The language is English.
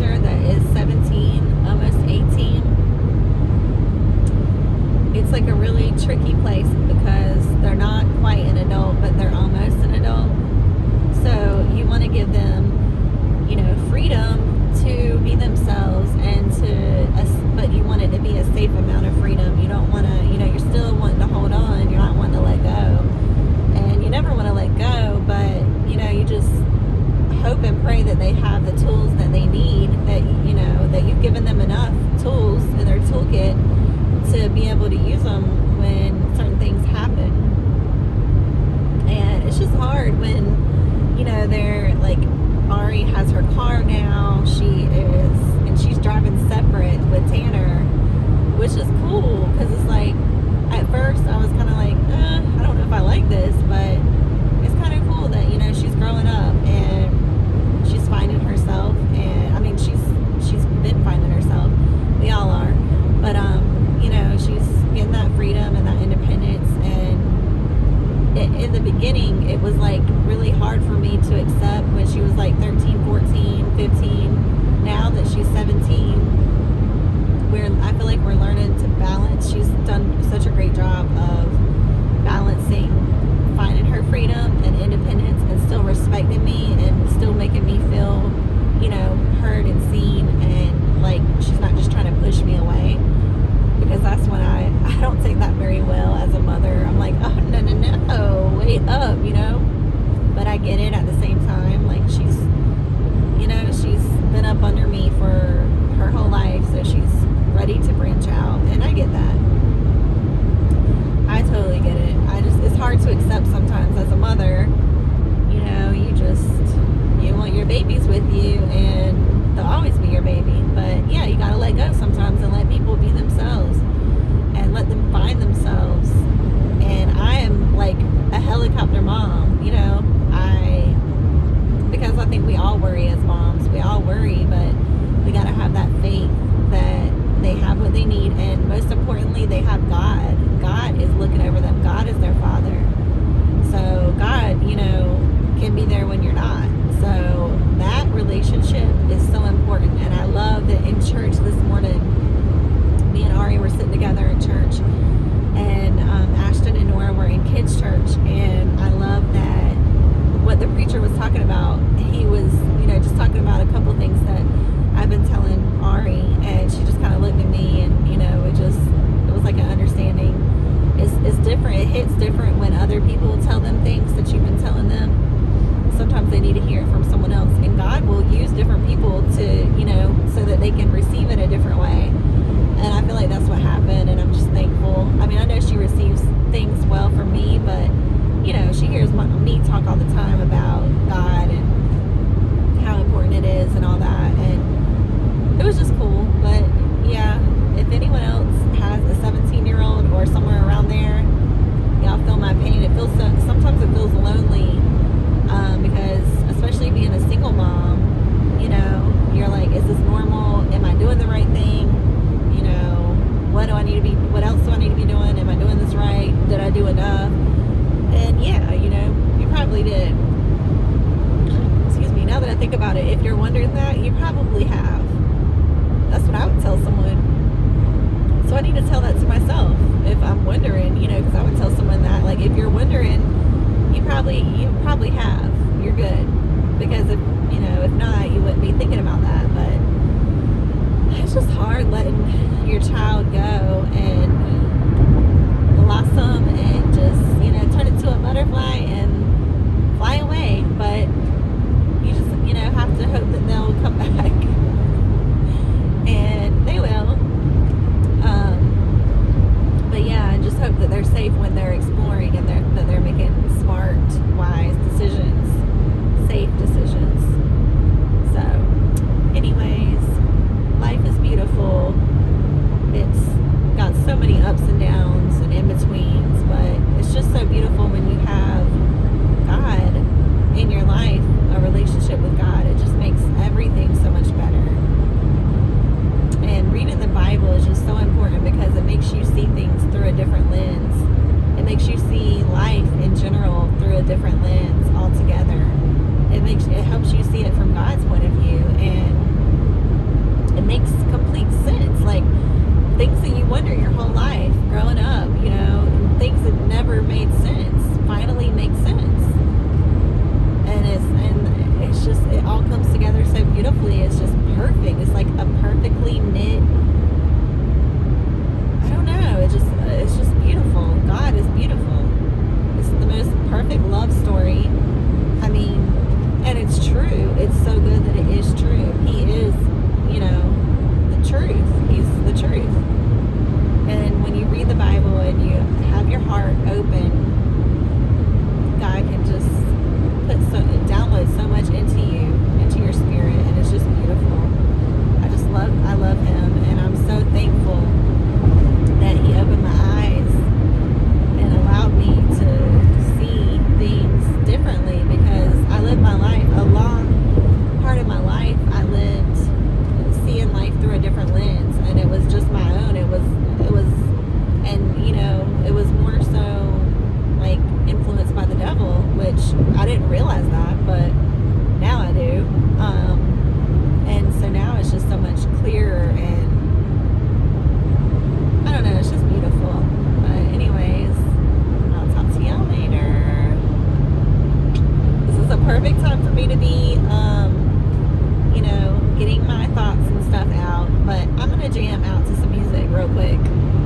teenager that is 17, almost 18. It's like a really tricky place because they're not quite an adult, but they're almost an adult. So you want to give them, freedom to be themselves but you want it to be a safe amount of freedom. You don't want to, you're still wanting to hold on. You're not wanting to let go. And you never want to let go, but, you just hope and pray that they have the tools that they need, that you've given them enough tools in their toolkit to be able to use them when certain things happen. And it's just hard when, they're like, Ari has her car now, and she's driving separate with Tanner, which is cool, because it's like, at first I was kind of like, I don't know if I like this, but it's kind of cool that, she's growing up, and she's finding herself, and, I mean, she's been finding herself, we all are, but, she's getting that freedom and that independence, and in the beginning, it was like really hard for me to accept when she was like 13, 14, 15. Now that she's 17, I feel like we're learning to balance. She's done such a great job of balancing, finding her freedom and independence, and still respecting me and still making me feel, heard and seen, and like she's not just trying to push me away. Because that's when I don't take that very well as a mother. I'm like, oh, no, wait up, But I get it at the same time. Like, she's been up under me for her whole life, so she's ready to branch out. And I get that. I totally get it. It's hard to accept sometimes as a mother. You want your babies with you, and they'll always be your baby. But yeah, you gotta let go sometimes and let people be themselves and let them find themselves. And I am like a helicopter mom, because I think we all worry as moms. We all worry, but we gotta have that faith that they have what they need, and most importantly, they have God. God is looking over them. God is their father. So God, can be there when you're not. So that relationship is so important. And I love that in church this morning, me and Ari were sitting together in church, and Ashton and Nora were in kids' church, and I love that what the preacher was talking about. He was, just talking about a couple things that I've been telling Ari, and she just kind of looked at me, and it was like an understanding. It's different. It hits different when other people tell them things that you've been telling them. Sometimes they need to hear it from someone else, and God will use different people to, so that they can receive it a different way. And I feel like that's what happened, and I'm just thankful. I mean, I know she receives things well from me, but, she hears me talk all the time about God and how important it is and all that, and it was just cool. But, yeah, if anyone else has a 17-year-old or somewhere around there, y'all feel my pain. Sometimes it feels lonely, because especially being a single mom, you're like, is this normal? Am I doing the right thing? What else do I need to be doing? Am I doing this right? Did I do enough? And yeah, you probably did. Excuse me, now that I think about it, if you're wondering that, you probably have. That's what I would tell someone. So I need to tell that to myself if I'm wondering, because I would tell someone that, like, if you're wondering, you probably have. You're good. Because if not, you wouldn't be thinking about that. But it's just hard letting your child go and blossom and just, turn into a butterfly and fly away. But you just, have to hope that they'll come back. And they will. But yeah, I just hope that they're safe when they're exploring, and that they're making smart, wise decisions, safe decisions. So, anyways, life is beautiful. It's got so many ups and downs and in-betweens, but it's just so beautiful when you have God in your life, a relationship with God. It just makes everything so much better. And reading the Bible is just so important because it makes you see things through a different lens. It makes you see life in general through a different lens altogether. It helps you see it from God's point of view. And it makes complete sense. Like things that you wonder your whole life growing up, you know, things that never made sense finally make sense. And it's just, it all comes together so beautifully. It's just perfect. It's like a perfectly knit, I don't know, it's just beautiful. God is beautiful. It's the most perfect love story. I mean, and it's true. It's so good that it is true. He is, you know, the truth. He's the truth. And when you read the Bible and you have your heart open, God can just download so much into you, into your spirit, and it's just beautiful. I love him, and I'm so thankful that he opened my eyes and allowed me to see things differently, because I lived my life, a long part of my life, I lived seeing life through a different lens, and it was just my own. It was, and you know, it was more so like influenced by the devil, which I didn't realize that, but now I do. And so now it's just so much clearer, and I don't know, it's just beautiful. But anyways, I'll talk to y'all later. This is a perfect time for me to be, you know, getting my thoughts and stuff out, but I'm gonna jam out to some music real quick.